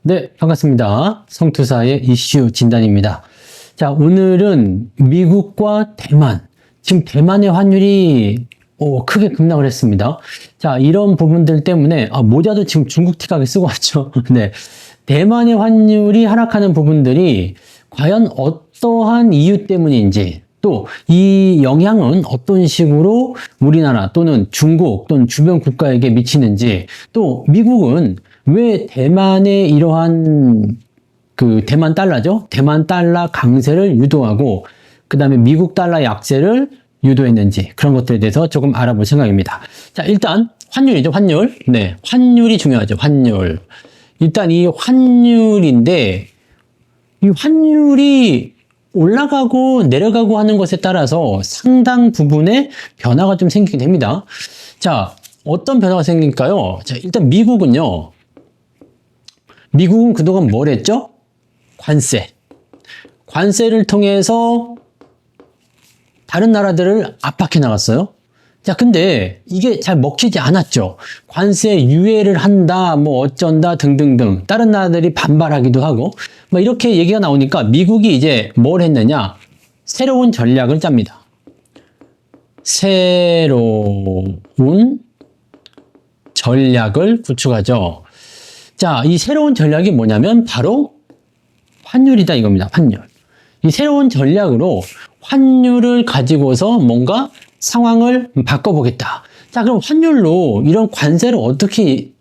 네, 반갑습니다. 성투사의 이슈 진단입니다. 자, 오늘은 미국과 대만, 지금 대만의 환율이 크게 급락을 했습니다. 자, 이런 부분들 때문에 모자도 지금 중국 티각을 쓰고 왔죠. 네, 대만의 환율이 하락하는 부분들이 과연 어떠한 이유 때문인지, 또 이 영향은 어떤 식으로 우리나라 또는 중국 또는 주변 국가에게 미치는지, 또 미국은 왜 대만의 이러한 대만 달러죠? 대만 달러 강세를 유도하고 그 다음에 미국 달러 약세를 유도했는지, 그런 것들에 대해서 조금 알아볼 생각입니다. 자, 일단 환율이죠. 환율. 네, 환율이 중요하죠. 환율. 일단 이 환율인데, 이 환율이 올라가고 내려가고 하는 것에 따라서 상당 부분의 변화가 좀 생기게 됩니다. 자, 어떤 변화가 생길까요? 자, 일단 미국은 그동안 뭘 했죠? 관세를 통해서 다른 나라들을 압박해 나갔어요. 자, 근데 이게 잘 먹히지 않았죠. 관세 유예를 한다, 뭐 어쩐다 등등등. 다른 나라들이 반발하기도 하고, 뭐 이렇게 얘기가 나오니까 미국이 이제 뭘 했느냐? 새로운 전략을 짭니다. 새로운 전략을 구축하죠. 자, 이 새로운 전략이 뭐냐면 바로 환율이다 이겁니다. 환율. 이 새로운 전략으로 환율을 가지고서 뭔가 상황을 바꿔보겠다. 자, 그럼 환율로 이런 관세를 어떻게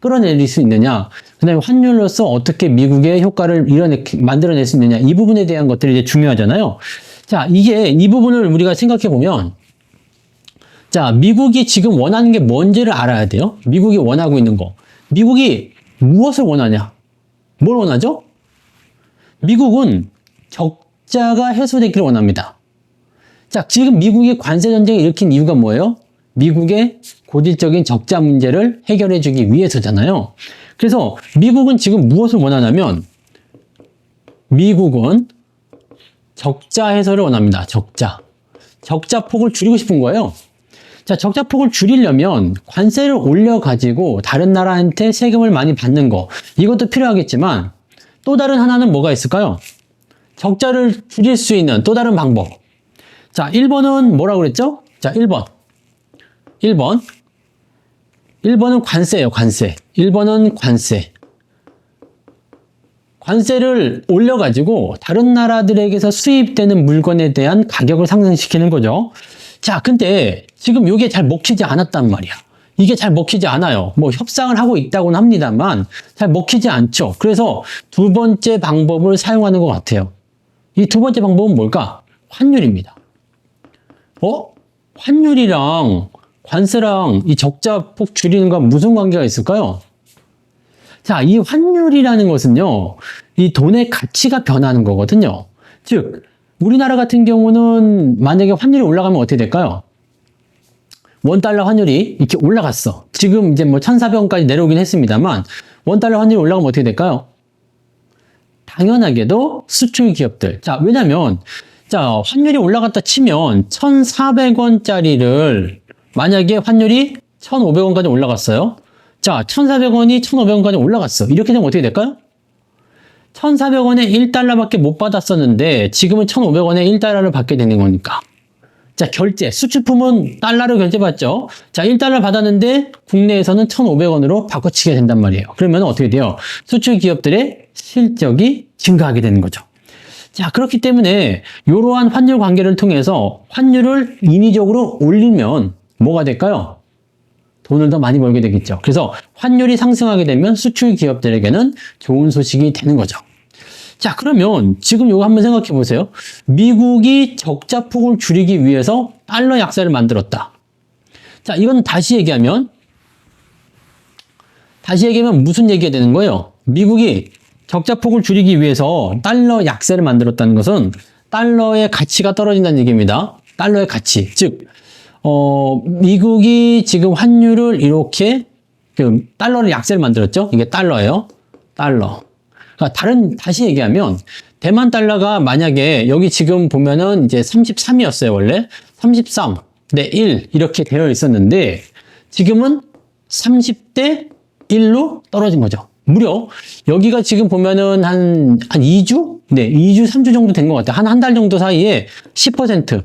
끌어내릴 수 있느냐? 그 다음에 환율로서 어떻게 미국의 효과를 만들어낼 수 있느냐? 이 부분에 대한 것들이 이제 중요하잖아요. 자, 이 부분을 우리가 생각해 보면, 자, 미국이 지금 원하는 게 뭔지를 알아야 돼요. 미국이 원하고 있는 거. 미국이 무엇을 원하냐? 뭘 원하죠? 미국은 적자가 해소되기를 원합니다. 자, 지금 미국이 관세 전쟁을 일으킨 이유가 뭐예요? 미국의 고질적인 적자 문제를 해결해 주기 위해서잖아요. 그래서 미국은 지금 무엇을 원하냐면, 미국은 적자 해소를 원합니다. 적자 폭을 줄이고 싶은 거예요. 자, 적자 폭을 줄이려면 관세를 올려가지고 다른 나라한테 세금을 많이 받는 거, 이것도 필요하겠지만, 또 다른 하나는 뭐가 있을까요? 적자를 줄일 수 있는 또 다른 방법. 자, 1번은 뭐라고 그랬죠? 자, 1번은 관세예요, 관세. 1번은 관세. 관세를 올려가지고 다른 나라들에게서 수입되는 물건에 대한 가격을 상승시키는 거죠. 자, 근데 지금 이게 잘 먹히지 않았단 말이야. 이게 잘 먹히지 않아요. 뭐 협상을 하고 있다고는 합니다만 잘 먹히지 않죠. 그래서 두 번째 방법을 사용하는 것 같아요. 이 두 번째 방법은 뭘까? 환율입니다. 환율이랑 관세랑 이 적자 폭 줄이는 거 무슨 관계가 있을까요? 자, 이 환율이라는 것은요, 이 돈의 가치가 변하는 거거든요. 즉, 우리나라 같은 경우는 만약에 환율이 올라가면 어떻게 될까요? 원달러 환율이 이렇게 올라갔어. 지금 이제 뭐 1,400원까지 내려오긴 했습니다만, 원달러 환율이 올라가면 어떻게 될까요? 당연하게도 수출 기업들. 자, 왜냐면, 자, 환율이 올라갔다 치면 1,400원짜리를 만약에 환율이 1,500원까지 올라갔어요. 자, 1,400원이 1,500원까지 올라갔어. 이렇게 되면 어떻게 될까요? 1,400원에 1달러밖에 못 받았었는데 지금은 1,500원에 1달러를 받게 되는 거니까. 자, 수출품은 달러로 결제받죠. 자, 1달러 받았는데 국내에서는 1,500원으로 바꿔치게 된단 말이에요. 그러면 어떻게 돼요? 수출 기업들의 실적이 증가하게 되는 거죠. 자, 그렇기 때문에 이러한 환율 관계를 통해서 환율을 인위적으로 올리면 뭐가 될까요? 돈을 더 많이 벌게 되겠죠. 그래서 환율이 상승하게 되면 수출 기업들에게는 좋은 소식이 되는 거죠. 자, 그러면 지금 이거 한번 생각해 보세요. 미국이 적자 폭을 줄이기 위해서 달러 약세를 만들었다. 자, 이건 다시 얘기하면 무슨 얘기가 되는 거예요? 미국이 적자 폭을 줄이기 위해서 달러 약세를 만들었다는 것은 달러의 가치가 떨어진다는 얘기입니다. 달러의 가치. 즉, 미국이 지금 환율을 이렇게 달러를 약세를 만들었죠. 이게 달러예요. 달러. 그러니까 다시 얘기하면 대만 달러가 만약에 여기 지금 보면은 이제 33이었어요, 원래. 33대 1 이렇게 되어 있었는데 지금은 30대 1로 떨어진 거죠. 무려 여기가 지금 보면은 한 2주? 네, 2주, 3주 정도 된 것 같아요. 한 달 정도 사이에 10%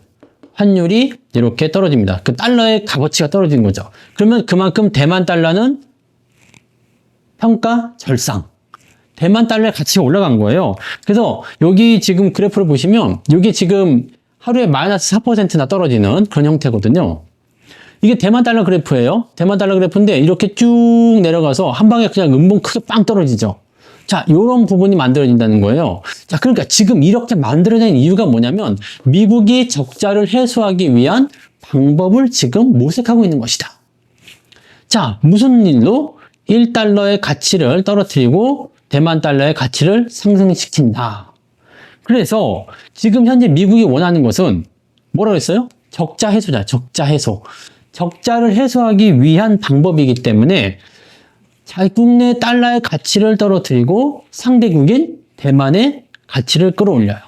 환율이 이렇게 떨어집니다. 그 달러의 값어치가 떨어진 거죠. 그러면 그만큼 대만 달러는 평가 절상. 대만 달러의 가치가 올라간 거예요. 그래서 여기 지금 그래프를 보시면 이게 지금 하루에 마이너스 4%나 떨어지는 그런 형태거든요. 이게 대만 달러 그래프예요. 대만 달러 그래프인데 이렇게 쭉 내려가서 한 방에 그냥 음봉 크게 빵 떨어지죠. 자, 이런 부분이 만들어진다는 거예요. 자, 그러니까 지금 이렇게 만들어낸 이유가 뭐냐면 미국이 적자를 해소하기 위한 방법을 지금 모색하고 있는 것이다. 자, 무슨 일로? 1달러의 가치를 떨어뜨리고 대만 달러의 가치를 상승시킨다. 그래서 지금 현재 미국이 원하는 것은 뭐라고 했어요? 적자 해소자, 적자 해소. 적자를 해소하기 위한 방법이기 때문에 자국 내 달러의 가치를 떨어뜨리고 상대국인 대만의 가치를 끌어올려요.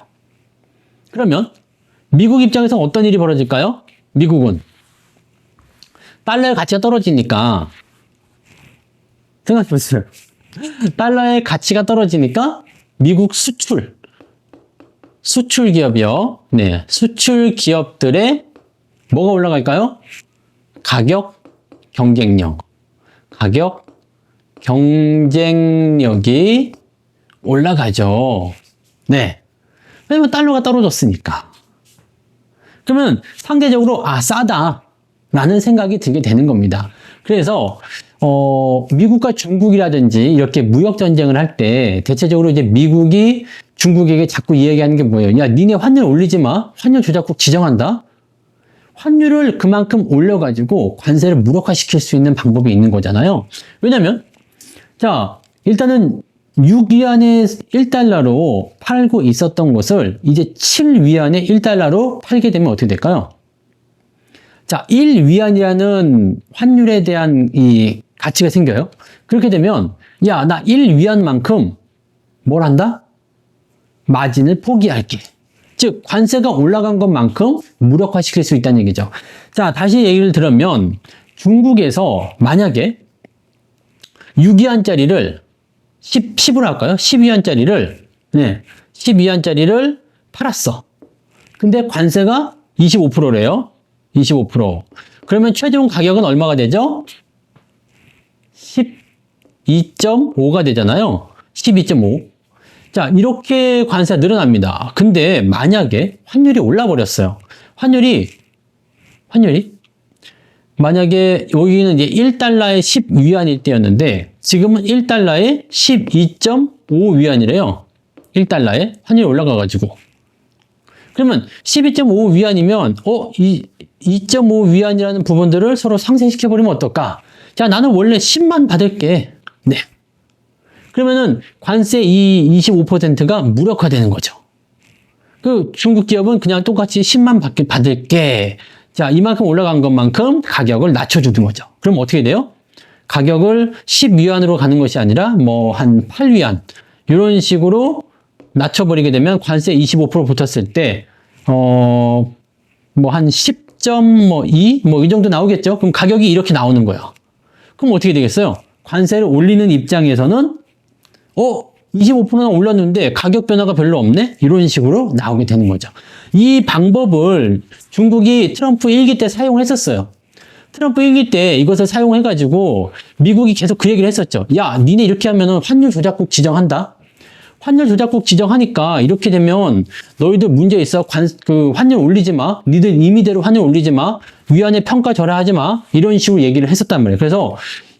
그러면 미국 입장에서 어떤 일이 벌어질까요? 미국은 달러의 가치가 떨어지니까 생각해보세요. 달러의 가치가 떨어지니까 미국 수출 기업이요. 네, 수출 기업들의 뭐가 올라갈까요? 가격 경쟁력이 올라가죠. 네. 왜냐면 달러가 떨어졌으니까. 그러면 상대적으로 싸다라는 생각이 들게 되는 겁니다. 그래서 미국과 중국이라든지 이렇게 무역 전쟁을 할 때 대체적으로 이제 미국이 중국에게 자꾸 이야기하는 게 뭐예요? 야, 니네 환율 올리지 마. 환율 조작국 지정한다. 환율을 그만큼 올려가지고 관세를 무력화시킬 수 있는 방법이 있는 거잖아요. 왜냐면 자, 일단은 6위안에 1달러로 팔고 있었던 것을 이제 7위안에 1달러로 팔게 되면 어떻게 될까요? 자, 1위안이라는 환율에 대한 이 가치가 생겨요. 그렇게 되면 야, 나 1위안만큼 뭘 한다? 마진을 포기할게. 즉 관세가 올라간 것만큼 무력화시킬 수 있다는 얘기죠. 자, 다시 얘기를 들으면 중국에서 만약에 6위안짜리를 10으로 할까요? 12위안짜리를 네, 12위안짜리를 팔았어. 근데 관세가 25%래요. 25%. 그러면 최종 가격은 얼마가 되죠? 12.5가 되잖아요. 12.5. 자, 이렇게 관세가 늘어납니다. 근데 만약에 환율이 올라버렸어요. 환율이 만약에 여기는 이제 1달러에 10위안일 때였는데 지금은 1달러에 12.5위안이래요. 1달러에 환율이 올라가가지고. 그러면 12.5위안이면 이 2.5위안이라는 부분들을 서로 상쇄시켜버리면 어떨까? 자, 나는 원래 10만 받을게. 네. 그러면은 관세 이 25%가 무력화되는 거죠. 그 중국 기업은 그냥 똑같이 10만 받을게. 자, 이만큼 올라간 것만큼 가격을 낮춰주는 거죠. 그럼 어떻게 돼요? 가격을 10위안으로 가는 것이 아니라 뭐 한 8위안 이런 식으로 낮춰버리게 되면 관세 25% 붙었을 때 뭐 한 10.2 뭐 이 정도 나오겠죠. 그럼 가격이 이렇게 나오는 거예요. 그럼 어떻게 되겠어요? 관세를 올리는 입장에서는 25%나 올랐는데 가격 변화가 별로 없네? 이런 식으로 나오게 되는 거죠. 이 방법을 중국이 트럼프 1기 때 사용했었어요. 트럼프 1기 때 이것을 사용해가지고 미국이 계속 그 얘기를 했었죠. 야, 니네 이렇게 하면은 환율 조작국 지정한다? 환율 조작국 지정하니까 이렇게 되면 너희들 문제 있어. 환율 올리지 마. 니들 임의대로 환율 올리지 마. 위안의 평가 절하하지 마. 이런 식으로 얘기를 했었단 말이에요. 그래서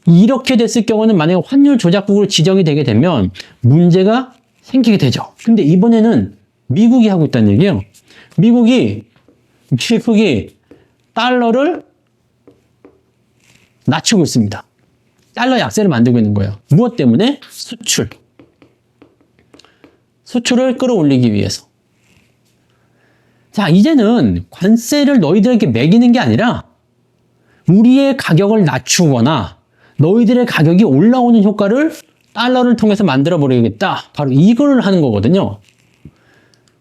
이렇게 됐을 경우는 만약에 환율 조작국으로 지정이 되게 되면 문제가 생기게 되죠. 근데 이번에는 미국이 하고 있다는 얘기예요. 미국이 달러를 낮추고 있습니다. 달러 약세를 만들고 있는 거예요. 무엇 때문에? 수출을 끌어올리기 위해서. 자, 이제는 관세를 너희들에게 매기는 게 아니라 우리의 가격을 낮추거나 너희들의 가격이 올라오는 효과를 달러를 통해서 만들어버리겠다. 바로 이걸 하는 거거든요.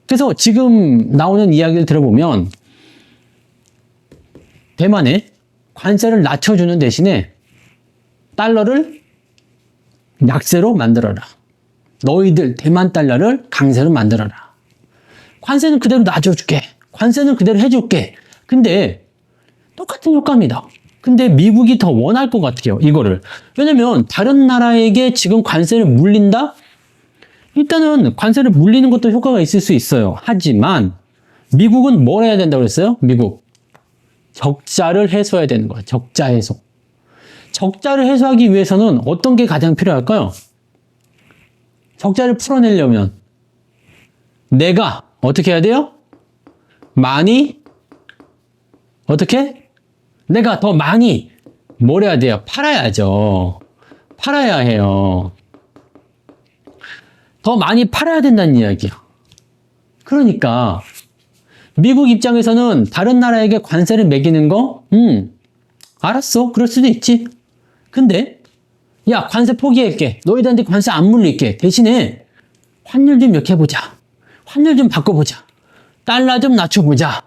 그래서 지금 나오는 이야기를 들어보면 대만에 관세를 낮춰주는 대신에 달러를 약세로 만들어라. 너희들 대만 달러를 강세로 만들어라. 관세는 그대로 놔줘줄게. 관세는 그대로 해줄게. 근데 똑같은 효과입니다. 근데 미국이 더 원할 것 같아요, 이거를. 왜냐면 다른 나라에게 지금 관세를 물린다? 일단은 관세를 물리는 것도 효과가 있을 수 있어요. 하지만 미국은 뭘 해야 된다고 그랬어요? 미국. 적자를 해소해야 되는 거예요. 적자 해소. 적자를 해소하기 위해서는 어떤 게 가장 필요할까요? 적자를 풀어내려면 내가 어떻게 해야 돼요? 많이 어떻게? 내가 더 많이 뭘 해야 돼요? 팔아야죠. 팔아야 해요. 더 많이 팔아야 된다는 이야기야. 그러니까 미국 입장에서는 다른 나라에게 관세를 매기는 거? 알았어. 그럴 수도 있지. 근데 야, 관세 포기할게. 너희들한테 관세 안 물릴게. 대신에 환율 좀 이렇게 해보자. 환율 좀 바꿔보자. 달러 좀 낮춰보자.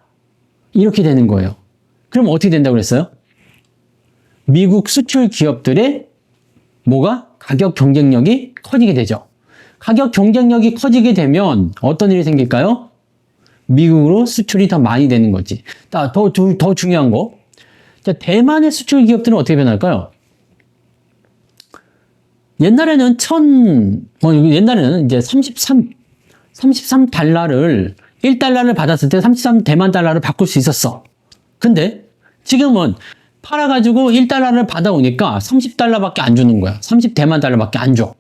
이렇게 되는 거예요. 그럼 어떻게 된다고 그랬어요? 미국 수출 기업들의 뭐가? 가격 경쟁력이 커지게 되죠. 가격 경쟁력이 커지게 되면 어떤 일이 생길까요? 미국으로 수출이 더 많이 되는 거지. 더 중요한 거. 자, 대만의 수출 기업들은 어떻게 변할까요? 옛날에는 옛날에는 이제 33달러를 1달러를 받았을 때 33 대만 달러를 바꿀 수 있었어. 근데 지금은 팔아가지고 1달러를 받아오니까 30달러밖에 안 주는 거야. 30 대만 달러밖에 안 줘.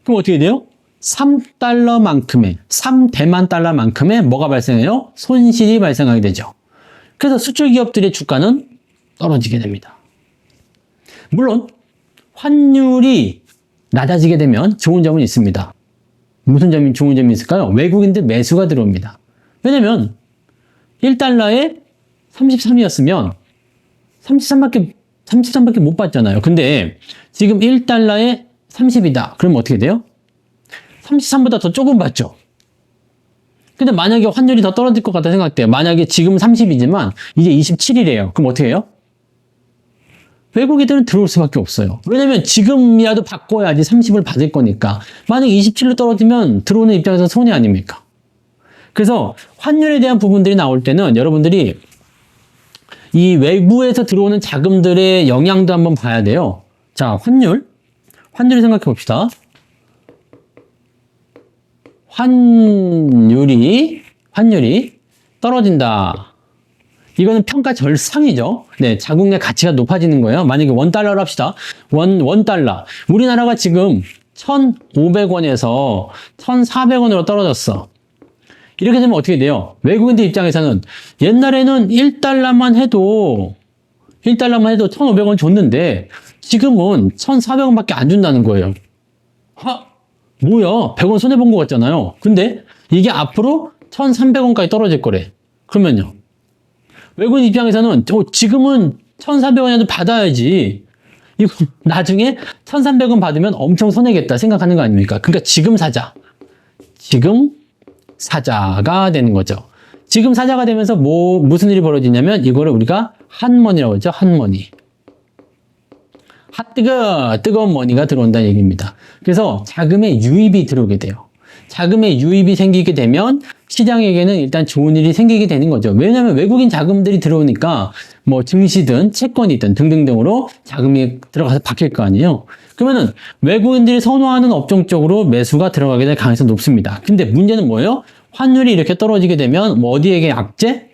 그럼 어떻게 돼요? 3달러만큼의, 3대만 달러만큼의 뭐가 발생해요? 손실이 발생하게 되죠. 그래서 수출 기업들의 주가는 떨어지게 됩니다. 물론 환율이 낮아지게 되면 좋은 점은 있습니다. 무슨 점이 좋은 점이 있을까요? 외국인들 매수가 들어옵니다. 왜냐면 1달러에 33이었으면 33밖에 못 받잖아요. 근데 지금 1달러에 30이다. 그럼 어떻게 돼요? 33보다 더 조금 받죠. 근데 만약에 환율이 더 떨어질 것 같다 생각돼요. 만약에 지금 30이지만 이제 27이래요. 그럼 어떻게 해요? 외국인들은 들어올 수밖에 없어요. 왜냐면 지금이라도 바꿔야지 30을 받을 거니까. 만약에 27로 떨어지면 들어오는 입장에서 손해 아닙니까? 그래서 환율에 대한 부분들이 나올 때는 여러분들이 이 외부에서 들어오는 자금들의 영향도 한번 봐야 돼요. 자, 환율을 생각해 봅시다. 환율이 떨어진다. 이거는 평가 절상이죠. 네, 자국내 가치가 높아지는 거예요. 만약에 원달러로 합시다. 원달러. 우리나라가 지금 1,500원에서 1,400원으로 떨어졌어. 이렇게 되면 어떻게 돼요? 외국인들 입장에서는 옛날에는 1달러만 해도 1,500원 줬는데 지금은 1,400원밖에 안 준다는 거예요. 뭐야? 100원 손해본 것 같잖아요. 근데 이게 앞으로 1,300원까지 떨어질 거래. 그러면요. 외국인 입장에서는 지금은 1,400원이라도 받아야지. 이거 나중에 1,300원 받으면 엄청 손해겠다 생각하는 거 아닙니까? 그러니까 지금 사자. 지금 사자가 되는 거죠. 지금 사자가 되면서 무슨 일이 벌어지냐면 이거를 우리가 핫머니라고 하죠. 핫머니. 뜨거운 머니가 들어온다는 얘기입니다. 그래서 자금의 유입이 들어오게 돼요. 자금의 유입이 생기게 되면 시장에게는 일단 좋은 일이 생기게 되는 거죠. 왜냐하면 외국인 자금들이 들어오니까 뭐 증시든 채권이든 등등등으로 자금이 들어가서 바뀔 거 아니에요. 그러면은 외국인들이 선호하는 업종 쪽으로 매수가 들어가게 될 가능성이 높습니다. 근데 문제는 뭐예요? 환율이 이렇게 떨어지게 되면 뭐 어디에게 악재?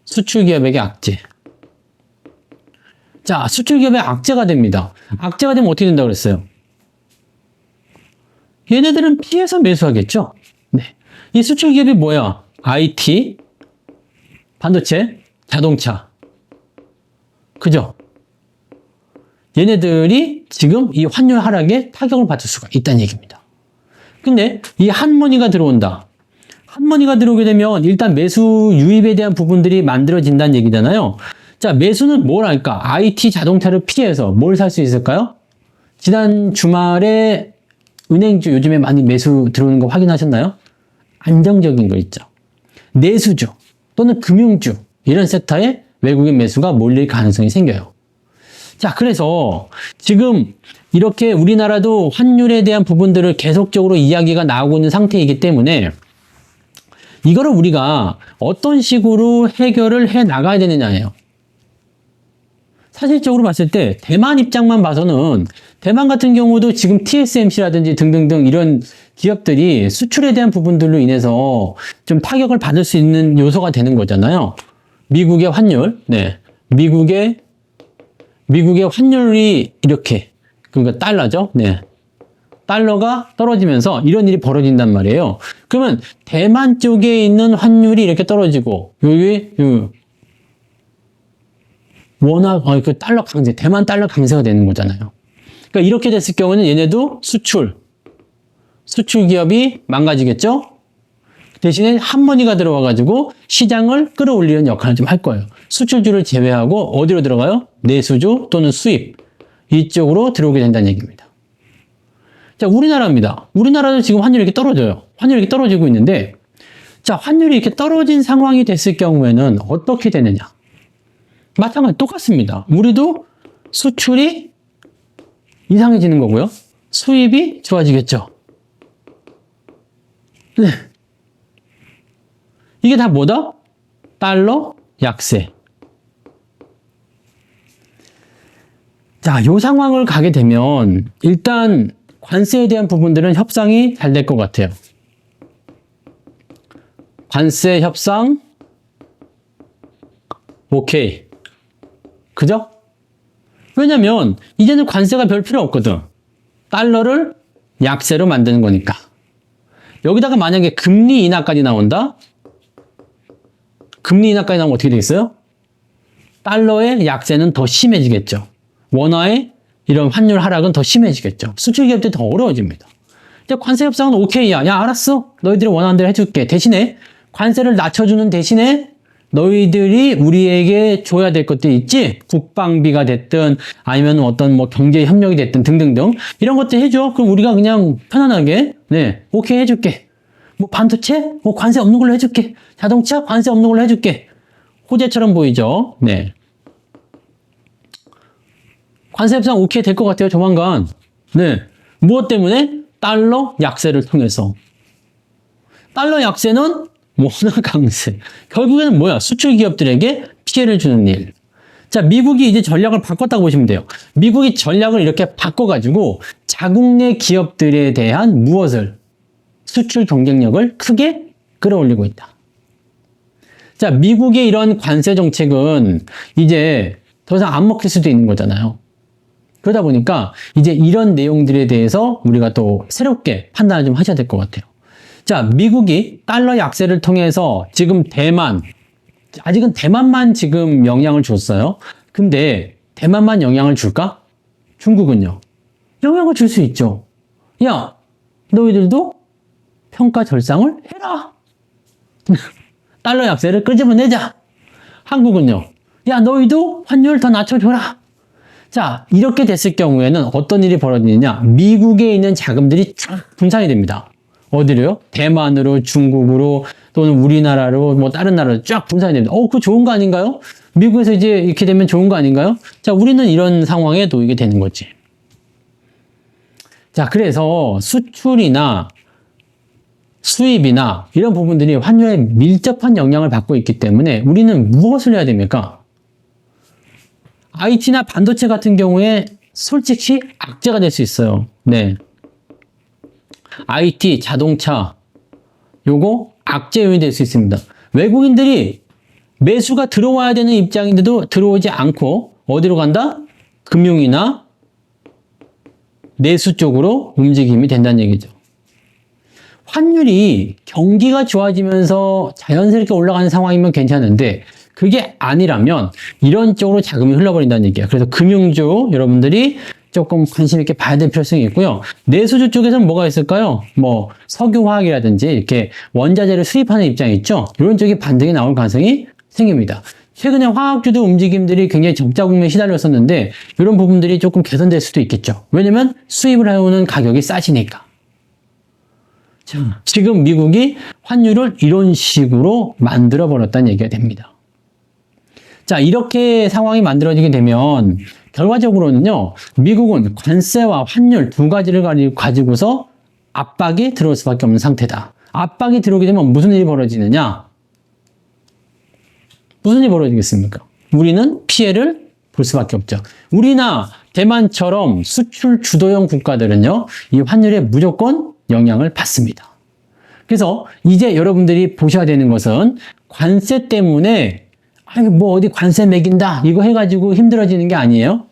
수출 기업에게 악재. 자, 수출 기업의 악재가 됩니다. 악재가 되면 어떻게 된다고 그랬어요? 얘네들은 피해서 매수하겠죠? 네. 이 수출 기업이 뭐야? IT, 반도체, 자동차. 그죠? 얘네들이 지금 이 환율 하락에 타격을 받을 수가 있다는 얘기입니다. 근데 이 핫머니가 들어온다. 핫머니가 들어오게 되면 일단 매수 유입에 대한 부분들이 만들어진다는 얘기잖아요. 자, 매수는 뭘 할까? IT, 자동차를 피해서 뭘 살 수 있을까요? 지난 주말에 은행주 요즘에 많이 매수 들어오는 거 확인하셨나요? 안정적인 거 있죠. 내수주 또는 금융주 이런 섹터에 외국인 매수가 몰릴 가능성이 생겨요. 자, 그래서 지금 이렇게 우리나라도 환율에 대한 부분들을 계속적으로 이야기가 나오고 있는 상태이기 때문에 이거를 우리가 어떤 식으로 해결을 해 나가야 되느냐예요. 사실적으로 봤을 때 대만 입장만 봐서는 대만 같은 경우도 지금 TSMC라든지 등등등 이런 기업들이 수출에 대한 부분들로 인해서 좀 타격을 받을 수 있는 요소가 되는 거잖아요. 미국의 환율, 네. 미국의 환율이 이렇게, 그러니까 달러죠. 네. 달러가 떨어지면서 이런 일이 벌어진단 말이에요. 그러면 대만 쪽에 있는 환율이 이렇게 떨어지고, 여기, 워낙, 그 달러 강세, 대만 달러 강세가 되는 거잖아요. 그러니까 이렇게 됐을 경우는 얘네도 수출 기업이 망가지겠죠? 대신에 한머니가 들어와가지고 시장을 끌어올리는 역할을 좀 할 거예요. 수출주를 제외하고 어디로 들어가요? 내수주 또는 수입. 이쪽으로 들어오게 된다는 얘기입니다. 자, 우리나라입니다. 우리나라도 지금 환율이 이렇게 떨어져요. 환율이 이렇게 떨어지고 있는데, 자, 환율이 이렇게 떨어진 상황이 됐을 경우에는 어떻게 되느냐? 마찬가지 똑같습니다. 우리도 수출이 이상해지는 거고요. 수입이 좋아지겠죠. 네. 이게 다 뭐다? 달러 약세. 자, 요 상황을 가게 되면 일단 관세에 대한 부분들은 협상이 잘 될 것 같아요. 관세 협상 오케이. 그죠? 왜냐면 이제는 관세가 별 필요 없거든. 달러를 약세로 만드는 거니까. 여기다가 만약에 금리 인하까지 나온다? 금리 인하까지 나오면 어떻게 되겠어요? 달러의 약세는 더 심해지겠죠. 원화의 이런 환율 하락은 더 심해지겠죠. 수출 기업들이 더 어려워집니다. 관세 협상은 오케이야. 야, 알았어. 너희들이 원하는 대로 해줄게. 대신에 관세를 낮춰주는 대신에 너희들이 우리에게 줘야 될 것들이 있지? 국방비가 됐든 아니면 어떤 뭐 경제 협력이 됐든 등등등 이런 것들 해줘. 그럼 우리가 그냥 편안하게 네, 오케이 해줄게. 뭐 반도체? 뭐 관세 없는 걸로 해줄게. 자동차? 관세 없는 걸로 해줄게. 호재처럼 보이죠? 네. 관세 협상 오케이 될 것 같아요. 조만간. 네. 무엇 때문에? 달러 약세를 통해서. 달러 약세는 원화 강세. 결국에는 뭐야? 수출 기업들에게 피해를 주는 일. 자, 미국이 이제 전략을 바꿨다고 보시면 돼요. 미국이 전략을 이렇게 바꿔가지고 자국 내 기업들에 대한 무엇을? 수출 경쟁력을 크게 끌어올리고 있다. 자, 미국의 이런 관세 정책은 이제 더 이상 안 먹힐 수도 있는 거잖아요. 그러다 보니까 이제 이런 내용들에 대해서 우리가 또 새롭게 판단을 좀 하셔야 될 것 같아요. 자, 미국이 달러 약세를 통해서 지금 아직은 대만만 지금 영향을 줬어요. 근데 대만만 영향을 줄까? 중국은요? 영향을 줄 수 있죠. 야, 너희들도 평가 절상을 해라. 달러 약세를 끄집어내자. 한국은요? 야, 너희도 환율 더 낮춰줘라. 자, 이렇게 됐을 경우에는 어떤 일이 벌어지느냐? 미국에 있는 자금들이 쫙 분산이 됩니다. 어디로요? 대만으로, 중국으로, 또는 우리나라로, 뭐 다른 나라로 쫙 분산이 됩니다. 그거 좋은 거 아닌가요? 미국에서 이제 이렇게 되면 좋은 거 아닌가요? 자, 우리는 이런 상황에 놓이게 되는 거지. 자, 그래서 수출이나 수입이나 이런 부분들이 환율에 밀접한 영향을 받고 있기 때문에 우리는 무엇을 해야 됩니까? IT나 반도체 같은 경우에 솔직히 악재가 될 수 있어요. 네. IT, 자동차, 요거 악재 요인이 될 수 있습니다. 외국인들이 매수가 들어와야 되는 입장인데도 들어오지 않고 어디로 간다? 금융이나 내수 쪽으로 움직임이 된다는 얘기죠. 환율이 경기가 좋아지면서 자연스럽게 올라가는 상황이면 괜찮은데 그게 아니라면 이런 쪽으로 자금이 흘러버린다는 얘기야. 그래서 금융주 여러분들이 조금 관심 있게 봐야 될 필요성이 있고요. 내수주 쪽에서는 뭐가 있을까요? 뭐 석유화학이라든지 이렇게 원자재를 수입하는 입장이 있죠. 이런 쪽이 반등이 나올 가능성이 생깁니다. 최근에 화학주도 움직임들이 굉장히 적자 국면에 시달렸었는데 이런 부분들이 조금 개선될 수도 있겠죠. 왜냐면 수입을 해오는 가격이 싸지니까. 자, 지금 미국이 환율을 이런 식으로 만들어 버렸다는 얘기가 됩니다. 자, 이렇게 상황이 만들어지게 되면 결과적으로는요, 미국은 관세와 환율 두 가지를 가지고서 압박이 들어올 수밖에 없는 상태다. 압박이 들어오게 되면 무슨 일이 벌어지느냐? 무슨 일이 벌어지겠습니까? 우리는 피해를 볼 수밖에 없죠. 우리나 대만처럼 수출 주도형 국가들은요, 이 환율에 무조건 영향을 받습니다. 그래서 이제 여러분들이 보셔야 되는 것은 관세 때문에 뭐 어디 관세 매긴다 이거 해가지고 힘들어지는 게 아니에요.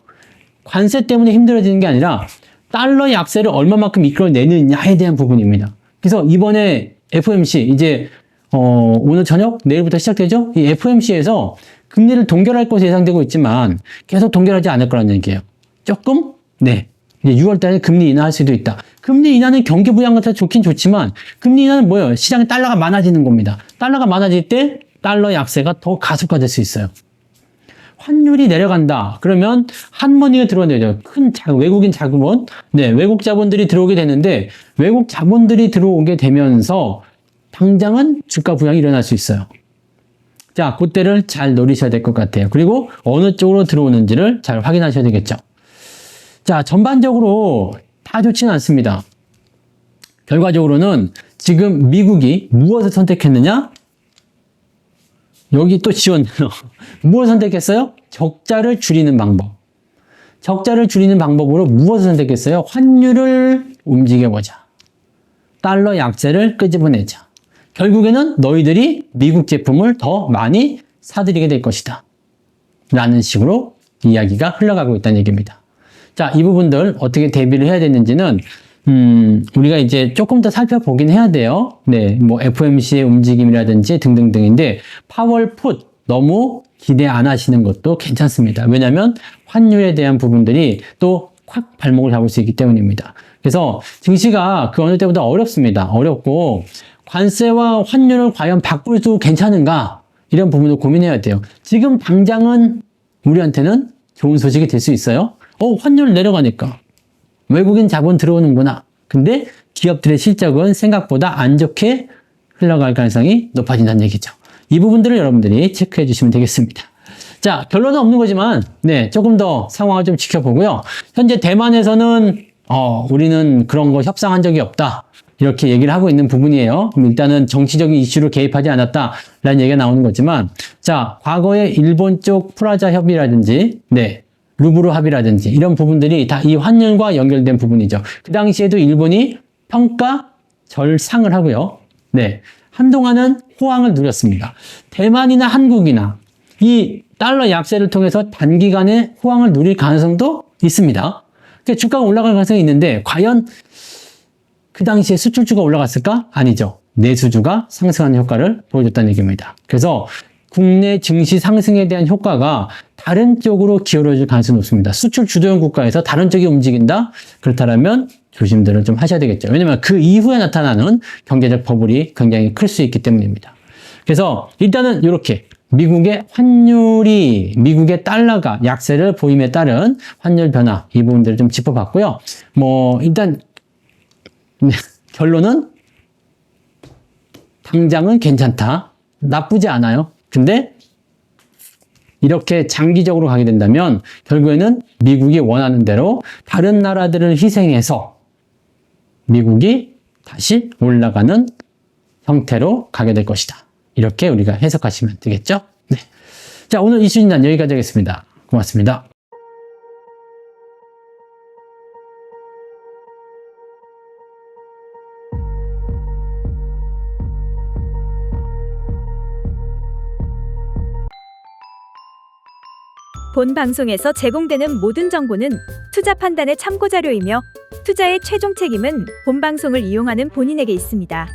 관세 때문에 힘들어지는 게 아니라 달러 약세를 얼마만큼 이끌어내느냐에 대한 부분입니다. 그래서 이번에 FOMC 이제 오늘 저녁 내일부터 시작되죠. 이 FOMC에서 금리를 동결할 것으로 예상되고 있지만 계속 동결하지 않을 거라는 얘기예요. 조금 이제 6월 달에 금리 인하할 수도 있다. 금리 인하는 경기 부양 같아 좋긴 좋지만 금리 인하는 뭐예요? 시장에 달러가 많아지는 겁니다. 달러가 많아질 때 달러 약세가 더 가속화될 수 있어요. 환율이 내려간다. 그러면 한머니가 들어오네요. 큰 외국인 자금원, 외국 자본들이 들어오게 되는데 외국 자본들이 들어오게 되면서 당장은 주가 부양이 일어날 수 있어요. 자, 그때를 잘 노리셔야 될 것 같아요. 그리고 어느 쪽으로 들어오는지를 잘 확인하셔야 되겠죠. 자, 전반적으로 다 좋지는 않습니다. 결과적으로는 지금 미국이 무엇을 선택했느냐? 여기 또 지웠네요. 무엇을 선택했어요? 적자를 줄이는 방법. 적자를 줄이는 방법으로 무엇을 선택했어요? 환율을 움직여보자. 달러 약세를 끄집어내자. 결국에는 너희들이 미국 제품을 더 많이 사들이게 될 것이다. 라는 식으로 이야기가 흘러가고 있다는 얘기입니다. 자, 이 부분들 어떻게 대비를 해야 되는지는 우리가 이제 조금 더 살펴보긴 해야 돼요. 뭐 FOMC의 움직임이라든지 등등등인데 파월 풋 너무 기대 안 하시는 것도 괜찮습니다. 왜냐하면 환율에 대한 부분들이 또 확 발목을 잡을 수 있기 때문입니다. 그래서 증시가 그 어느 때보다 어렵습니다. 어렵고 관세와 환율을 과연 바꿀 수 괜찮은가? 이런 부분도 고민해야 돼요. 지금 당장은 우리한테는 좋은 소식이 될 수 있어요. 환율 내려가니까 외국인 자본 들어오는구나. 근데 기업들의 실적은 생각보다 안 좋게 흘러갈 가능성이 높아진다는 얘기죠. 이 부분들을 여러분들이 체크해 주시면 되겠습니다. 자, 결론은 없는 거지만 조금 더 상황을 좀 지켜보고요. 현재 대만에서는 우리는 그런 거 협상한 적이 없다. 이렇게 얘기를 하고 있는 부분이에요. 일단은 정치적인 이슈로 개입하지 않았다라는 얘기가 나오는 거지만, 자, 과거에 일본 쪽 프라자 협의라든지, 루브르 합의라든지 이런 부분들이 다 이 환율과 연결된 부분이죠. 그 당시에도 일본이 평가 절상을 하고요. 한동안은 호황을 누렸습니다. 대만이나 한국이나 이 달러 약세를 통해서 단기간에 호황을 누릴 가능성도 있습니다. 그러니까 주가가 올라갈 가능성이 있는데 과연 그 당시에 수출주가 올라갔을까? 아니죠. 내수주가 상승하는 효과를 보여줬다는 얘기입니다. 그래서 국내 증시 상승에 대한 효과가 다른 쪽으로 기울어질 가능성이 높습니다. 수출 주도형 국가에서 다른 쪽이 움직인다? 그렇다면 조심들을 좀 하셔야 되겠죠. 왜냐하면 그 이후에 나타나는 경제적 버블이 굉장히 클 수 있기 때문입니다. 그래서 일단은 이렇게 미국의 미국의 달러가 약세를 보임에 따른 환율 변화, 이 부분들을 좀 짚어봤고요. 일단 결론은 당장은 괜찮다. 나쁘지 않아요. 근데 이렇게 장기적으로 가게 된다면 결국에는 미국이 원하는 대로 다른 나라들을 희생해서 미국이 다시 올라가는 형태로 가게 될 것이다. 이렇게 우리가 해석하시면 되겠죠? 자, 오늘 이슈 진단 여기까지 하겠습니다. 고맙습니다. 본 방송에서 제공되는 모든 정보는 투자 판단의 참고 자료이며 투자의 최종 책임은 본 방송을 이용하는 본인에게 있습니다.